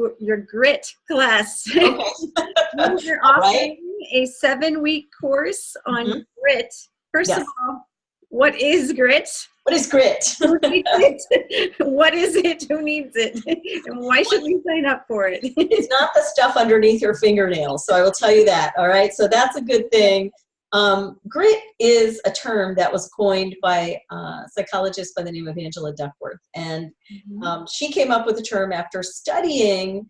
to your GRIT class. Okay. You're All offering right. a 7-week course on GRIT. First Yes. of all, what is GRIT? What is grit? Who needs it? What is it? Who needs it? And why should we sign up for it? It's not the stuff underneath your fingernails, so I will tell you that. All right, so that's a good thing. Grit is a term that was coined by a psychologist by the name of Angela Duckworth, and she came up with the term after studying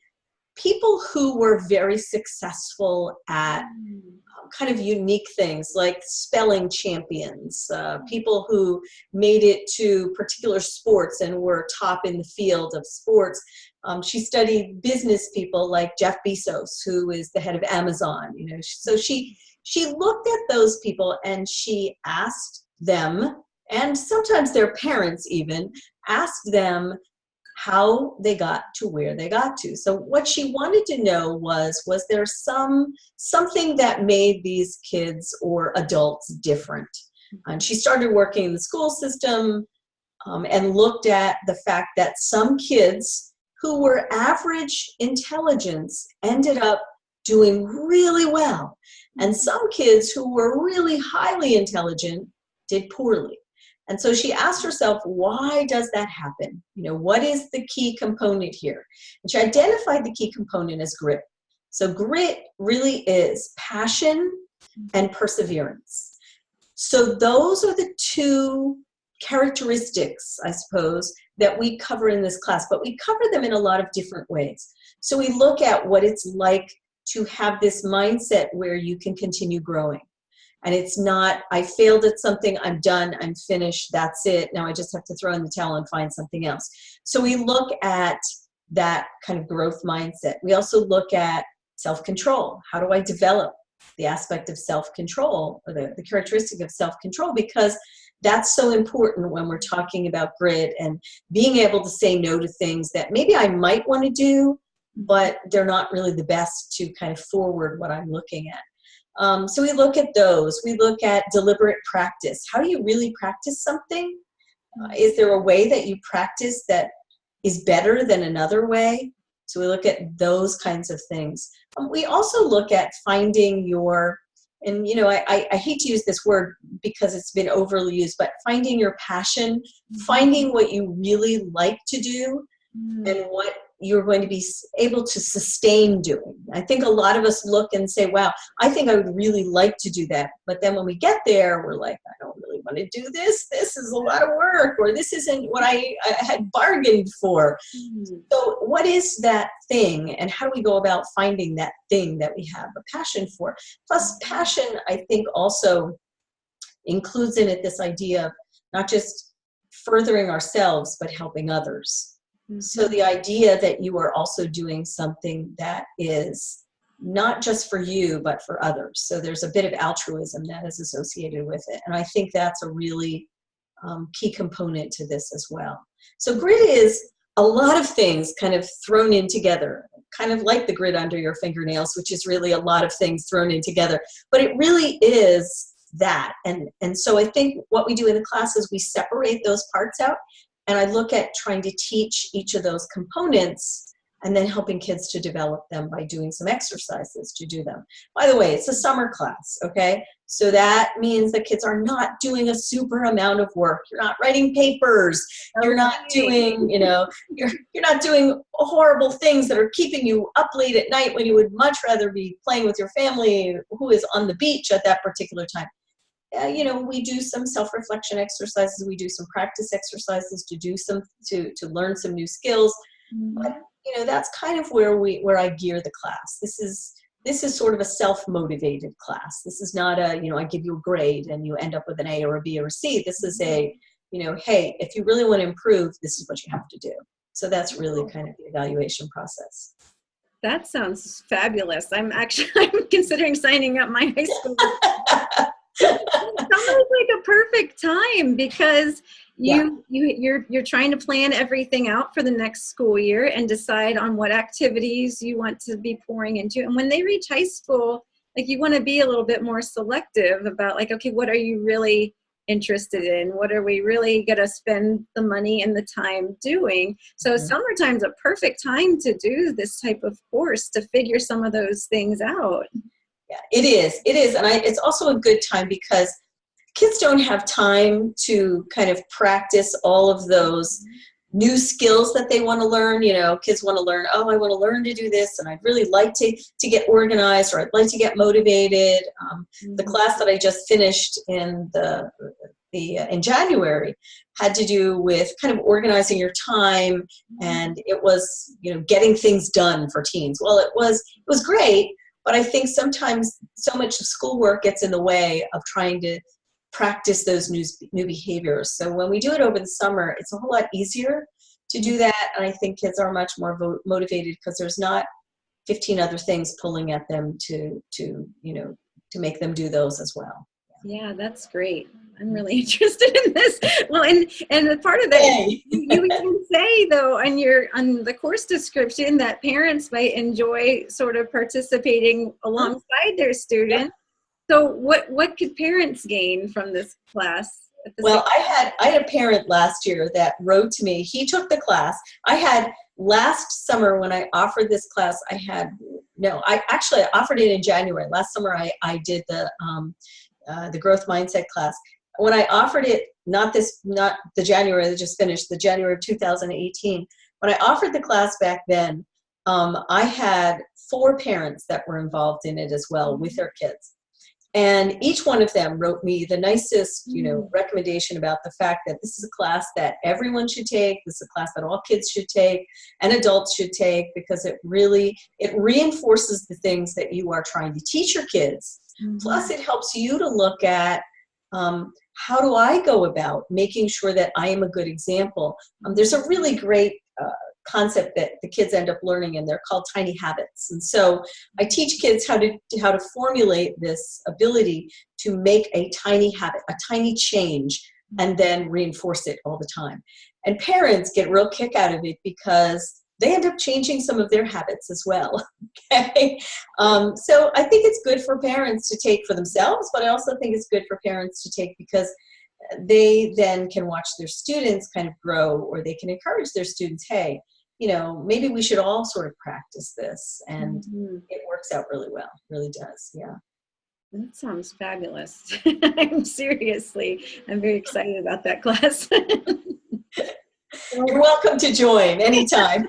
people who were very successful at kind of unique things like spelling champions, people who made it to particular sports and were top in the field of sports. She studied business people like Jeff Bezos, who is the head of Amazon. You know, so she looked at those people and she asked them, and sometimes their parents even, asked them how they got to where they got to. So what she wanted to know was there something that made these kids or adults different? And she started working in the school system and looked at the fact that some kids who were average intelligence ended up doing really well. And some kids who were really highly intelligent did poorly. And so she asked herself, why does that happen? You know, what is the key component here? And she identified the key component as grit. So grit really is passion and perseverance. So those are the two characteristics, I suppose, that we cover in this class, but we cover them in a lot of different ways. So we look at what it's like to have this mindset where you can continue growing. And it's not, I failed at something, I'm done, I'm finished, that's it. Now I just have to throw in the towel and find something else. So we look at that kind of growth mindset. We also look at self-control. How do I develop the aspect of self-control, or the characteristic of self-control? Because that's so important when we're talking about grit and being able to say no to things that maybe I might want to do, but they're not really the best to kind of forward what I'm looking at. So we look at those. We look at deliberate practice. How do you really practice something? Is there a way that you practice that is better than another way? So we look at those kinds of things. We also look at finding your, and you know, I hate to use this word because it's been overly used, but finding your passion, finding what you really like to do and what you're going to be able to sustain doing. I think a lot of us look and say, wow, I think I would really like to do that. But then when we get there, we're like, I don't really want to do this. This is a lot of work, or this isn't what I had bargained for. So what is that thing, and how do we go about finding that thing that we have a passion for? Plus, passion, I think, also includes in it this idea of not just furthering ourselves, but helping others. So the idea that you are also doing something that is not just for you, but for others. So there's a bit of altruism that is associated with it. And I think that's a really key component to this as well. So grit is a lot of things kind of thrown in together, kind of like the grit under your fingernails, which is really a lot of things thrown in together. But it really is that. And so I think what we do in the class is we separate those parts out. And I look at trying to teach each of those components and then helping kids to develop them by doing some exercises to do them. By the way, it's a summer class, okay? So that means that kids are not doing a super amount of work. You're not writing papers. You're not doing, you know, you're not doing horrible things that are keeping you up late at night when you would much rather be playing with your family who is on the beach at that particular time. You know, we do some self-reflection exercises. We do some practice exercises to do some to learn some new skills. But you know, that's kind of where I gear the class. This is sort of a self-motivated class. This is not a, you know, I give you a grade and you end up with an A or a B or a C. This is a, you know, hey, if you really want to improve, this is what you have to do. So that's really kind of the evaluation process. That sounds fabulous. I'm considering signing up my high school. It sounds like a perfect time because you're trying to plan everything out for the next school year and decide on what activities you want to be pouring into. And when they reach high school, like, you want to be a little bit more selective about, like, okay, what are you really interested in? What are we really going to spend the money and the time doing? So summertime's a perfect time to do this type of course to figure some of those things out. Yeah, it is. It is. And it's also a good time because kids don't have time to kind of practice all of those new skills that they want to learn. You know, kids want to learn, oh, I want to learn to do this, and I'd really like to get organized, or I'd like to get motivated. The class that I just finished in in January had to do with kind of organizing your time, and it was, you know, getting things done for teens. Well, it was great, but I think sometimes so much of schoolwork gets in the way of trying to practice those new behaviors. So when we do it over the summer, it's a whole lot easier to do that. And I think kids are much more motivated because there's not 15 other things pulling at them to make them do those as well. Yeah, that's great. I'm really interested in this. Well, and part of that, you can say though on the course description that parents might enjoy sort of participating alongside their students. So what could parents gain from this class? Well, I had a parent last year that wrote to me. He took the class. I had last summer when I offered this class, I offered it in January. Last summer I did the growth mindset class. When I offered it, not the January that just finished, the January of 2018, when I offered the class back then, I had 4 parents that were involved in it as well with their kids. And each one of them wrote me the nicest, recommendation about the fact that this is a class that everyone should take. This is a class that all kids should take and adults should take, because it reinforces the things that you are trying to teach your kids. Plus, it helps you to look at how do I go about making sure that I am a good example. There's a really great concept that the kids end up learning, and they're called tiny habits. And so I teach kids how to formulate this ability to make a tiny habit, a tiny change, and then reinforce it all the time. And parents get a real kick out of it because they end up changing some of their habits as well. Okay, so I think it's good for parents to take for themselves, but I also think it's good for parents to take because they then can watch their students kind of grow, or they can encourage their students, hey, maybe we should all sort of practice this. And it works out really well, really does. Yeah. That sounds fabulous. I'm very excited about that class. You're welcome to join anytime.